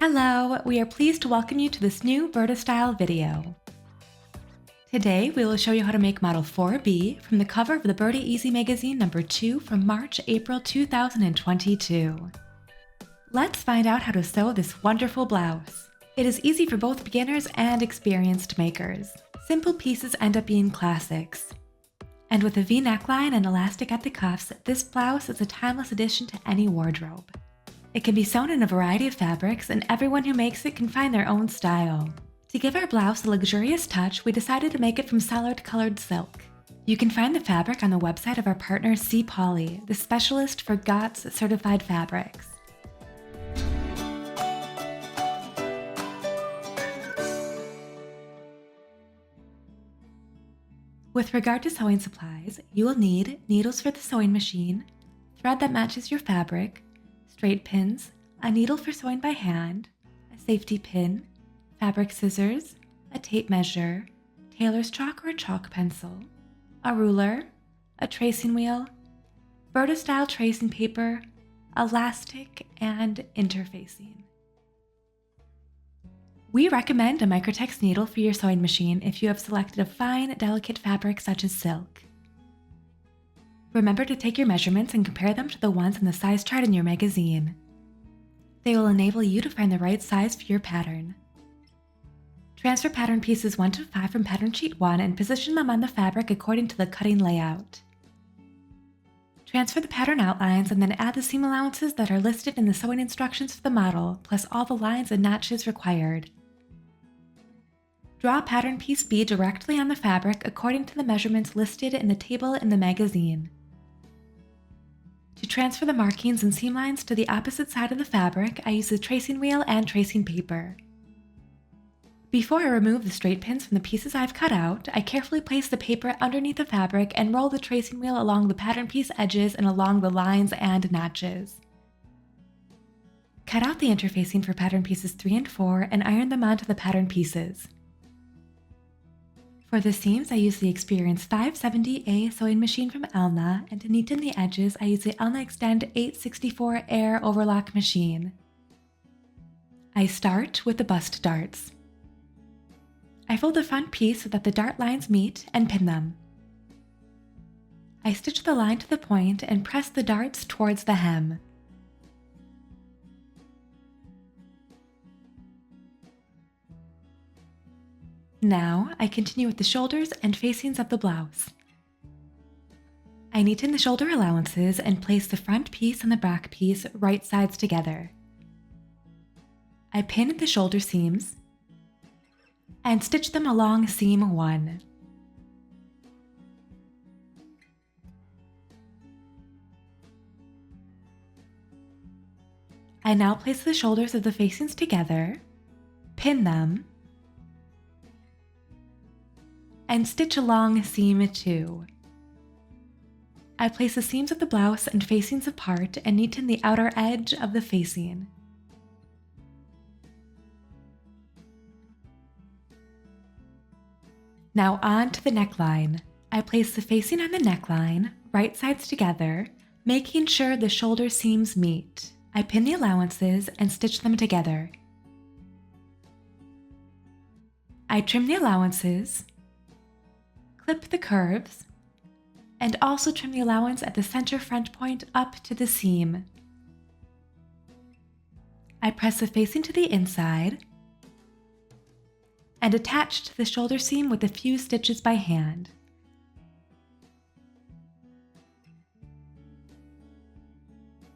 Hello, we are pleased to welcome you to this new Burda style video. Today we will show you how to make model 4B from the cover of the Burda Easy magazine number 2 from March-April 2022. Let's find out how to sew this wonderful blouse. It is easy for both beginners and experienced makers. Simple pieces end up being classics. And with a V neckline and elastic at the cuffs, this blouse is a timeless addition to any wardrobe. It can be sewn in a variety of fabrics, and everyone who makes it can find their own style. To give our blouse a luxurious touch, we decided to make it from Sollard-colored silk. You can find the fabric on the website of our partner C. Poly, the specialist for GOTS certified fabrics. With regard to sewing supplies, you will need needles for the sewing machine, thread that matches your fabric, straight pins, a needle for sewing by hand, a safety pin, fabric scissors, a tape measure, tailor's chalk or a chalk pencil, a ruler, a tracing wheel, Burda style tracing paper, elastic, and interfacing. We recommend a Microtex needle for your sewing machine if you have selected a fine, delicate fabric such as silk. Remember to take your measurements and compare them to the ones in the size chart in your magazine. They will enable you to find the right size for your pattern. Transfer pattern pieces 1 to 5 from pattern sheet 1 and position them on the fabric according to the cutting layout. Transfer the pattern outlines and then add the seam allowances that are listed in the sewing instructions for the model, plus all the lines and notches required. Draw pattern piece B directly on the fabric according to the measurements listed in the table in the magazine. To transfer the markings and seam lines to the opposite side of the fabric, I use the tracing wheel and tracing paper. Before I remove the straight pins from the pieces I've cut out, I carefully place the paper underneath the fabric and roll the tracing wheel along the pattern piece edges and along the lines and notches. Cut out the interfacing for pattern pieces 3 and 4 and iron them onto the pattern pieces. For the seams, I use the Experience 570A sewing machine from Elna, and to neaten the edges, I use the Elna Extend 864 Air Overlock machine. I start with the bust darts. I fold the front piece so that the dart lines meet and pin them. I stitch the line to the point and press the darts towards the hem. Now, I continue with the shoulders and facings of the blouse. I neaten the shoulder allowances and place the front piece and the back piece right sides together. I pin the shoulder seams and stitch them along seam 1. I now place the shoulders of the facings together, pin them, and stitch along seam 2. I place the seams of the blouse and facings apart and neaten the outer edge of the facing. Now on to the neckline. I place the facing on the neckline, right sides together, making sure the shoulder seams meet. I pin the allowances and stitch them together. I trim the allowances, clip the curves, and also trim the allowance at the center front point up to the seam. I press the facing to the inside and attach to the shoulder seam with a few stitches by hand.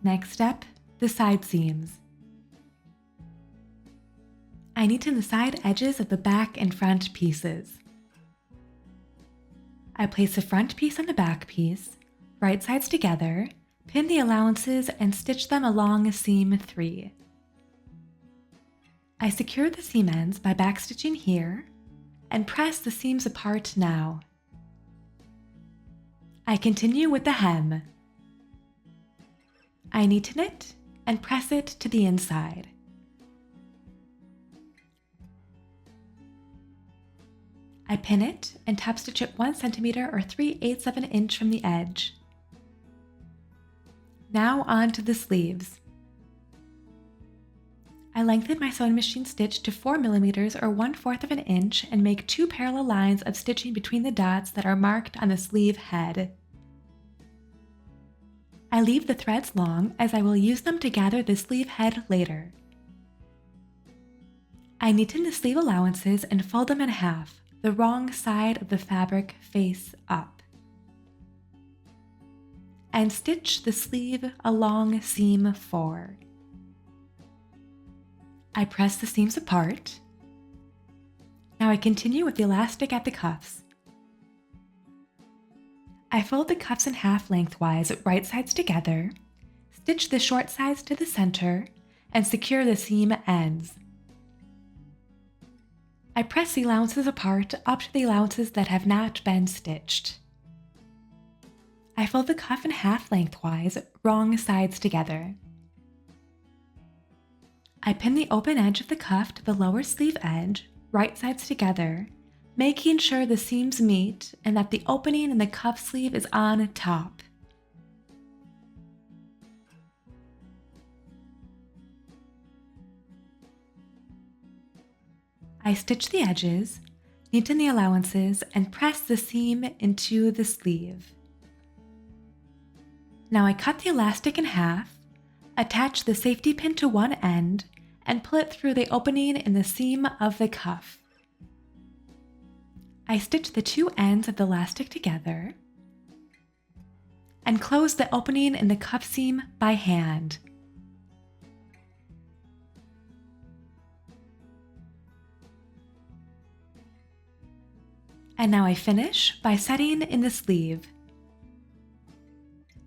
Next step, the side seams. I neaten the side edges of the back and front pieces. I place the front piece on the back piece, right sides together, pin the allowances and stitch them along seam 3. I secure the seam ends by backstitching here and press the seams apart now. I continue with the hem. I neaten it and press it to the inside. I pin it and top stitch it 1 centimeter or 3/8 of an inch from the edge. Now on to the sleeves. I lengthen my sewing machine stitch to 4 millimeters or 1/4 of an inch and make 2 parallel lines of stitching between the dots that are marked on the sleeve head. I leave the threads long as I will use them to gather the sleeve head later. I neaten the sleeve allowances and fold them in half, the wrong side of the fabric face up, and stitch the sleeve along seam 4. I press the seams apart. Now I continue with the elastic at the cuffs. I fold the cuffs in half lengthwise, right sides together, stitch the short sides to the center, and secure the seam ends. I press the allowances apart up to the allowances that have not been stitched. I fold the cuff in half lengthwise, wrong sides together. I pin the open edge of the cuff to the lower sleeve edge, right sides together, making sure the seams meet and that the opening in the cuff sleeve is on top. I stitch the edges, neaten the allowances, and press the seam into the sleeve. Now I cut the elastic in half, attach the safety pin to one end, and pull it through the opening in the seam of the cuff. I stitch the two ends of the elastic together and close the opening in the cuff seam by hand. And now I finish by setting in the sleeve.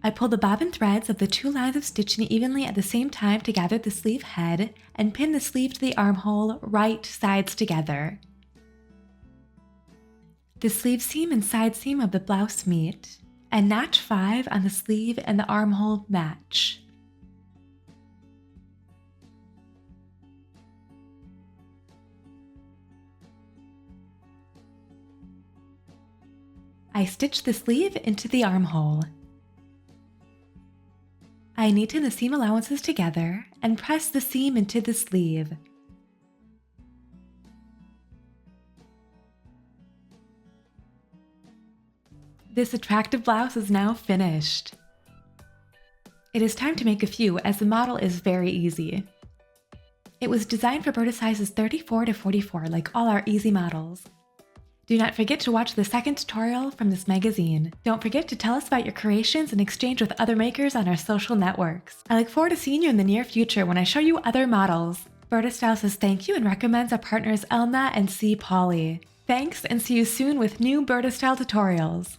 I pull the bobbin threads of the two lines of stitching evenly at the same time to gather the sleeve head and pin the sleeve to the armhole right sides together. The sleeve seam and side seam of the blouse meet, and notch 5 on the sleeve and the armhole match. I stitch the sleeve into the armhole. I neaten the seam allowances together and press the seam into the sleeve. This attractive blouse is now finished. It is time to make a few as the model is very easy. It was designed for Burda sizes 34 to 44 like all our easy models. Do not forget to watch the second tutorial from this magazine. Don't forget to tell us about your creations and exchange with other makers on our social networks. I look forward to seeing you in the near future when I show you other models. Burda Style says thank you and recommends our partners Elna and C. Polly. Thanks and see you soon with new Burda Style tutorials.